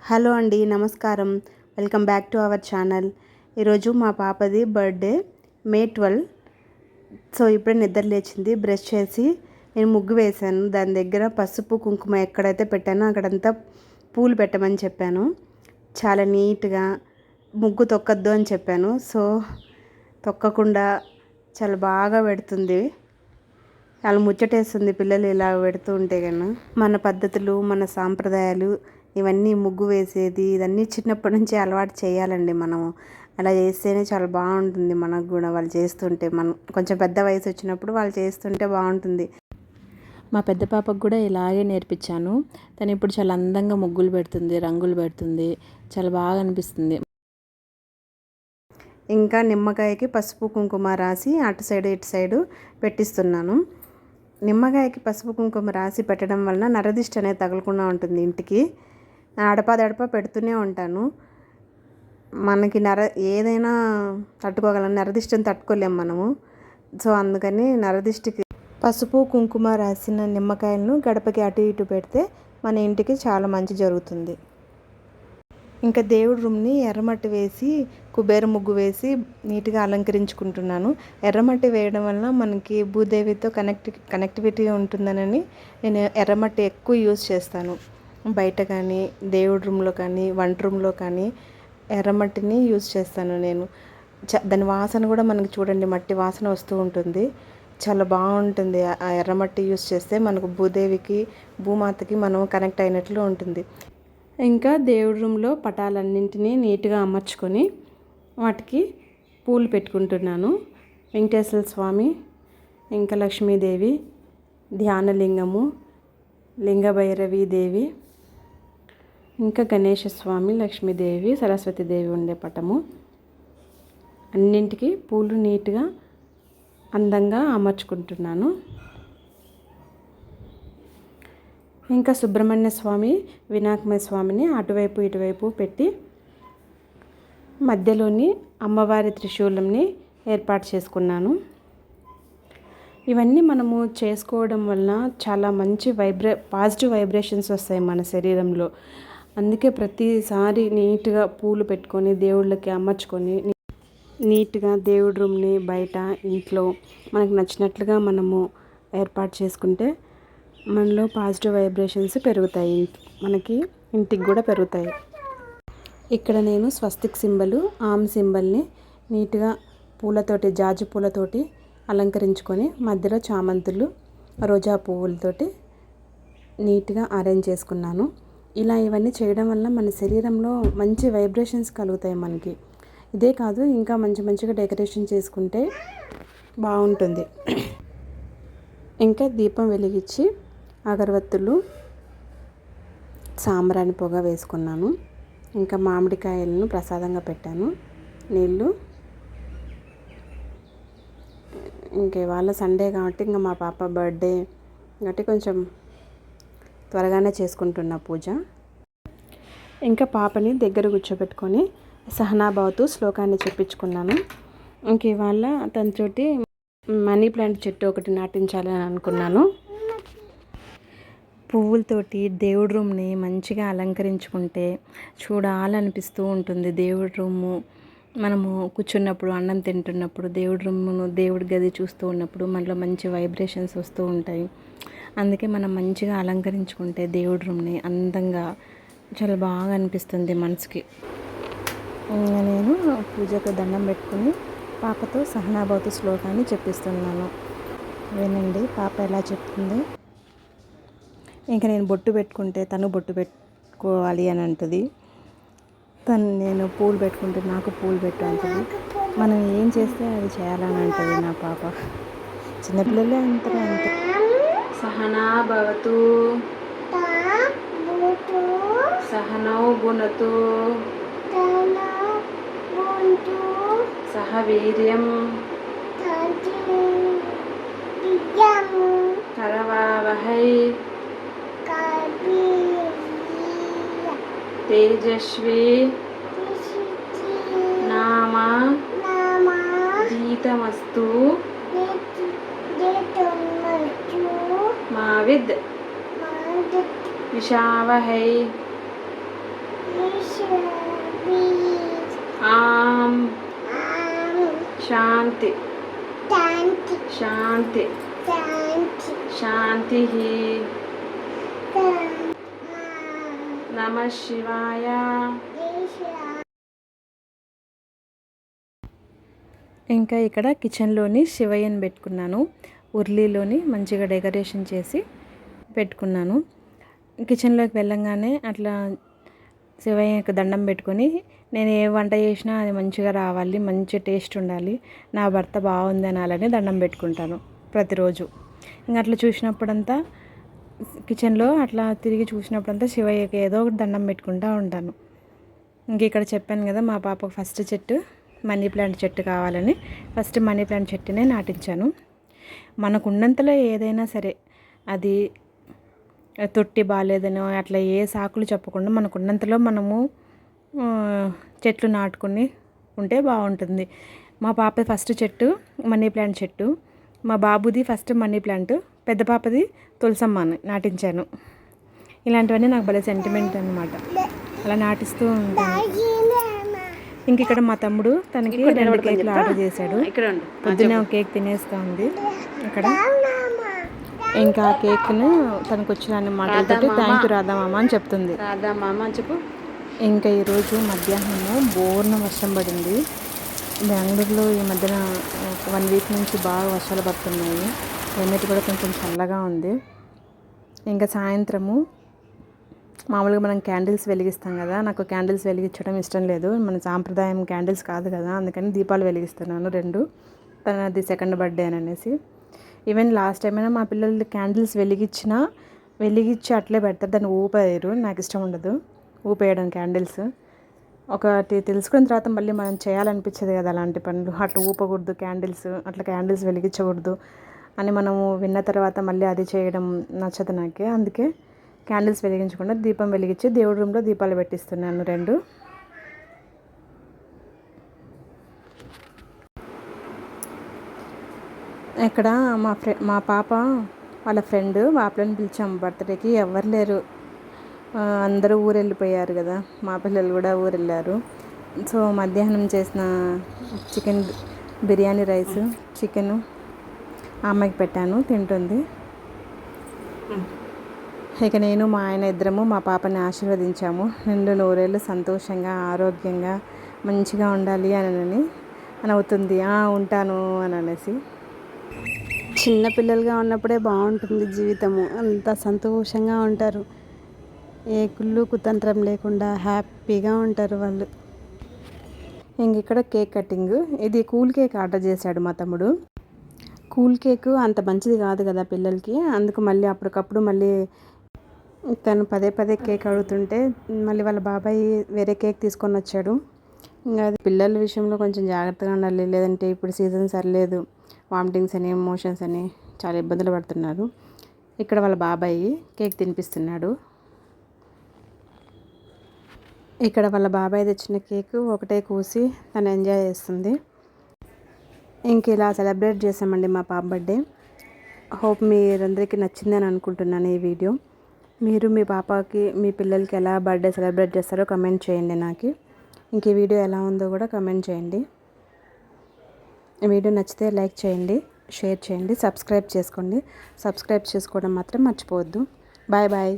Hello అండి, నమస్కారం. Welcome back to our channel. ఈరోజు మా పాపది బర్త్డే, May 12. సో ఇప్పుడే నిద్ర లేచింది. బ్రష్ చేసి నేను ముగ్గు వేశాను. దాని దగ్గర పసుపు కుంకుమ ఎక్కడైతే పెట్టానో అక్కడంతా పూలు పెట్టమని చెప్పాను. చాలా నీట్గా ముగ్గు తొక్కద్దు అని చెప్పాను. సో తొక్కకుండా చాలా బాగా పెడుతుంది. చాలా ముచ్చటేస్తుంది పిల్లలు ఇలా పెడుతూ ఉంటే కన్నా. మన పద్ధతులు, మన సాంప్రదాయాలు, ఇవన్నీ ముగ్గు వేసేది ఇవన్నీ చిన్నప్పటి నుంచి అలవాటు చేయాలండి. మనము అలా చేస్తేనే చాలా బాగుంటుంది. మనకు కూడా వాళ్ళు చేస్తుంటే, మనం కొంచెం పెద్ద వయసు వచ్చినప్పుడు వాళ్ళు చేస్తుంటే బాగుంటుంది. మా పెద్ద పాపకు కూడా ఇలాగే నేర్పించాను. తను ఇప్పుడు చాలా అందంగా ముగ్గులు పెడుతుంది, రంగులు పెడుతుంది. చాలా బాగా అనిపిస్తుంది. ఇంకా నిమ్మకాయకి పసుపు కుంకుమ రాసి అటు సైడు ఇటు సైడు పెట్టిస్తున్నాను. నిమ్మకాయకి పసుపు కుంకుమ రాసి పెట్టడం వలన నరదిష్టి అనేది తగలకుండా ఉంటుంది ఇంటికి. అడపా పెడుతూనే ఉంటాను. మనకి ఏదైనా తట్టుకోగలం, నరదిష్టిని తట్టుకోలేము మనము. సో అందుకని నరదిష్టికి పసుపు కుంకుమ రాసిన నిమ్మకాయలను గడపకి అటు ఇటు పెడితే మన ఇంటికి చాలా మంచి జరుగుతుంది. ఇంకా దేవుడి రూమ్ని ఎర్రమట్టి వేసి కుబేర ముగ్గు వేసి నీట్గా అలంకరించుకుంటున్నాను. ఎర్రమట్టి వేయడం వలన మనకి భూదేవితో కనెక్టివిటీ ఉంటుందనని నేను ఎర్రమట్టి ఎక్కువ యూజ్ చేస్తాను. బయట కానీ, దేవుడి రూమ్లో కానీ, వంట రూమ్లో కానీ ఎర్రమట్టిని యూజ్ చేస్తాను నేను. దాని వాసన కూడా మనకి చూడండి, మట్టి వాసన వస్తూ ఉంటుంది. చాలా బాగుంటుంది. ఆ ఎర్రమట్టి యూజ్ చేస్తే మనకు భూదేవికి, భూమాతకి మనం కనెక్ట్ అయినట్లు ఉంటుంది. ఇంకా దేవుడి రూమ్లో పటాలన్నింటినీ నీట్గా అమర్చుకొని వాటికి పూలు పెట్టుకుంటున్నాను. వెంకటేశ్వర స్వామి, ఇంకా లక్ష్మీదేవి, ధ్యానలింగము, లింగభైరవి దేవి, ఇంకా గణేష స్వామి, లక్ష్మీదేవి, సరస్వతీదేవి ఉండే పటము అన్నింటికి పూలు నీట్గా అందంగా అమర్చుకుంటున్నాను. ఇంకా సుబ్రహ్మణ్య స్వామి, వినాయకమయ స్వామిని అటువైపు ఇటువైపు పెట్టి మధ్యలోని అమ్మవారి త్రిశూలంని ఏర్పాటు చేసుకున్నాను. ఇవన్నీ మనము చేసుకోవడం వలన చాలా మంచి పాజిటివ్ వైబ్రేషన్స్ వస్తాయి మన శరీరంలో. అందుకే ప్రతిసారి నీట్గా పూలు పెట్టుకొని దేవుళ్ళకి అమర్చుకొని నీట్గా దేవుడి రూమ్ని బయట ఇంట్లో మనకు నచ్చినట్లుగా మనము ఏర్పాటు చేసుకుంటే మనలో పాజిటివ్ వైబ్రేషన్స్ పెరుగుతాయి, మనకి ఇంటికి కూడా పెరుగుతాయి. ఇక్కడ నేను స్వస్తిక్ సింబల్, ఆమ్ సింబల్ని నీట్గా పూలతోటి, జాజి పూలతోటి అలంకరించుకొని మధ్యలో చామంతులు, రోజా పువ్వులతోటి నీట్గా అరేంజ్ చేసుకున్నాను. ఇలా ఇవన్నీ చేయడం వల్ల మన శరీరంలో మంచి వైబ్రేషన్స్ కలుగుతాయి మనకి. ఇదే కాదు, ఇంకా మంచిగా డెకరేషన్ చేసుకుంటే బాగుంటుంది. ఇంకా దీపం వెలిగించి అగరవత్తులు, సాంబ్రాణి పొగ వేసుకున్నాను. ఇంకా మామిడికాయలను ప్రసాదంగా పెట్టాను, నీళ్ళు. ఇంక ఇవాళ సండే కాబట్టి ఇంకా మా పాప బర్త్డే కాబట్టి కొంచెం త్వరగానే చేసుకుంటున్న పూజ. ఇంకా పాపని దగ్గర కూర్చోబెట్టుకొని సహనాభవతు శ్లోకాన్ని చెప్పించుకున్నాను. ఇంక ఇవాళ తనతోటి మనీ ప్లాంట్ చెట్టు ఒకటి నాటించాలని అనుకున్నాను. పువ్వులతోటి దేవుడి రూమ్ని మంచిగా అలంకరించుకుంటే చూడాలనిపిస్తూ ఉంటుంది. దేవుడి రూము మనము కూర్చున్నప్పుడు, అన్నం తింటున్నప్పుడు, దేవుడి రూమును, దేవుడి గది చూస్తూ ఉన్నప్పుడు మనలో మంచి వైబ్రేషన్స్ వస్తూ ఉంటాయి. అందుకే మనం మంచిగా అలంకరించుకుంటే దేవుడి రూమ్ని అందంగా చాలా బాగా అనిపిస్తుంది మనసుకి. నేను పూజకు దండం పెట్టుకుని పాపతో సహనాభవతు శ్లోకాన్ని చెప్పిస్తున్నాను. వినండి పాప ఎలా చెప్తుంది. ఇంకా నేను బొట్టు పెట్టుకుంటే తను బొట్టు పెట్టుకోవాలి అని అంటుంది. నేను పూలు పెట్టుకుంటే నాకు పూలు పెట్టు అంటుంది. మనం ఏం చేస్తే అది చేయాలని అంటుంది నా పాప. చిన్నపిల్లలే అంతే. సహనాభవతు సహనౌ భునతు సహ వీర్యం కరవావహై తేజస్వి నామ జీతమస్తు మావిద్ విషావహై ఆం శాంతి శాంతి శాంతి నమః శివాయ. ఇంకా ఇక్కడ కిచెన్లోని శివయ్యని పెట్టుకున్నాను. ఉర్లీలోని మంచిగా డెకరేషన్ చేసి పెట్టుకున్నాను. కిచెన్లోకి వెళ్ళంగానే అట్లా శివయ్యకి దండం పెట్టుకొని, నేను ఏ వంట చేసినా అది మంచిగా రావాలి, మంచి టేస్ట్ ఉండాలి, నా భర్త బాగుంది అనాలని దండం పెట్టుకుంటాను ప్రతిరోజు. ఇంకా అట్లా చూసినప్పుడంతా కిచెన్లో అట్లా తిరిగి చూసినప్పుడంతా శివయ్యకి ఏదో ఒకటి దండం పెట్టుకుంటూ ఉంటాను. ఇంక ఇక్కడ చెప్పాను కదా, మా పాపకు ఫస్ట్ చెట్టు మనీ ప్లాంట్ చెట్టు కావాలని ఫస్ట్ మనీ ప్లాంట్ చెట్టునే నాటించాను. మనకు ఉన్నంతలో ఏదైనా సరే, అది తొట్టి బాగాలేదనో అట్లా ఏ సాకులు చెప్పకుండా మనకున్నంతలో మనము చెట్లు నాటుకొని ఉంటే బాగుంటుంది. మా పాప ఫస్ట్ చెట్టు మనీ ప్లాంట్ చెట్టు, మా బాబుది ఫస్ట్ మనీ ప్లాంట్, పెద్ద పాపది తులసమ్మని నాటించాను. ఇలాంటివన్నీ నాకు భలే సెంటిమెంట్ అనమాట, అలా నాటిస్తూ ఉంటాను. ఇంక ఇక్కడ మా తమ్ముడు తనకి 2 కేకులు ఆర్డర్ చేశాడు. పొద్దున్నే ఒక కేక్ తినేస్తూ ఉంది ఇక్కడ. ఇంకా ఆ కేక్ను తనకు వచ్చిన మాటలతో థ్యాంక్ యూ రాధామామ అని చెప్తుంది. రాధామామ అని చెప్పు. ఇంకా ఈరోజు మధ్యాహ్నము బోర్న వర్షం పడింది. బెంగళూరులో ఈ మధ్యన 1 వీక్ నుంచి బాగా వర్షాలు పడుతున్నాయి. క్లైమేట్ కూడా కొంచెం చల్లగా ఉంది. ఇంకా సాయంత్రము మామూలుగా మనం క్యాండిల్స్ వెలిగిస్తాం కదా, నాకు క్యాండిల్స్ వెలిగించడం ఇష్టం లేదు, మన సాంప్రదాయం క్యాండిల్స్ కాదు కదా, అందుకని దీపాలు వెలిగిస్తున్నాను 2. తనది 2nd బర్త్డే అని అనేసి. ఈవెన్ లాస్ట్ టైం అయినా మా పిల్లలు క్యాండిల్స్ వెలిగించి అట్లే పెడతారు, దాన్ని ఊపేయరు. నాకు ఇష్టం ఉండదు ఊపేయడం క్యాండిల్స్. ఒకటి తెలుసుకున్న తర్వాత మళ్ళీ మనం చేయాలనిపించదు కదా అలాంటి పనులు. అట్లా ఊపకూడదు క్యాండిల్స్, అట్లా క్యాండిల్స్ వెలిగించకూడదు అని మనము విన్న తర్వాత మళ్ళీ అది చేయడం నచ్చదు నాకే. అందుకే క్యాండిల్స్ వెలిగించకుండా దీపం వెలిగించి దేవుడి రూమ్లో దీపాలు పెట్టిస్తున్నాను 2. ఇక్కడ మా పాప వాళ్ళ ఫ్రెండ్ వాపలని పిలిచాము బర్త్డేకి, ఎవరు లేరు, అందరూ ఊరు వెళ్ళిపోయారు కదా, మా పిల్లలు కూడా ఊరు వెళ్ళారు. సో మధ్యాహ్నం చేసిన చికెన్ బిర్యానీ రైస్ చికెను ఆ అమ్మాయికి పెట్టాను, తింటుంది. ఇక నేను మా ఆయన ఇద్దరము మా పాపని ఆశీర్వదించాము. 2 నూరేళ్ళు సంతోషంగా ఆరోగ్యంగా మంచిగా ఉండాలి అని అవుతుంది. ఉంటాను అని అనేసి. చిన్నపిల్లలుగా ఉన్నప్పుడే బాగుంటుంది జీవితము, అంత సంతోషంగా ఉంటారు, ఏ కుళ్ళు కుతంత్రం లేకుండా హ్యాపీగా ఉంటారు వాళ్ళు. ఇంక ఇక్కడ కేక్ కటింగ్, ఇది కూల్ కేక్ ఆర్డర్ చేశాడు మా తమ్ముడు. కూల్ కేక్ అంత మంచిది కాదు కదా పిల్లలకి, అందుకు మళ్ళీ అప్పటికప్పుడు మళ్ళీ తను పదే కేక్ అడుగుతుంటే మళ్ళీ వాళ్ళ బాబాయ్ వేరే కేక్ తీసుకొని వచ్చాడు. ఇంకా అది పిల్లల విషయంలో కొంచెం జాగ్రత్తగా ఉండాలి, లేదంటే ఇప్పుడు సీజన్ సరిలేదు, వామిటింగ్స్ అని మోషన్స్ అని చాలా ఇబ్బందులు పడుతున్నారు. ఇక్కడ వాళ్ళ బాబాయ్ కేక్ తినిపిస్తున్నాడు. ఇక్కడ వాళ్ళ బాబాయ్ తెచ్చిన కేక్ ఒకటే కూసి తను ఎంజాయ్ చేస్తుంది. ఇంక ఇలా సెలబ్రేట్ చేసామండి మా పాప బర్త్డే. హోప్ మీరందరికీ నచ్చిందని అనుకుంటున్నాను ఈ వీడియో. మీరు మీ పాపకి మీ పిల్లలకి ఎలా బర్త్డే సెలబ్రేట్ చేస్తారో కమెంట్ చేయండి నాకు. ఇంక ఈ వీడియో ఎలా ఉందో కూడా కమెంట్ చేయండి. ఈ వీడియో నచ్చితే లైక్ చేయండి, షేర్ చేయండి, సబ్స్క్రైబ్ చేసుకోండి. సబ్స్క్రైబ్ చేసుకోవడం మాత్రం మర్చిపోవద్దు. Bye bye.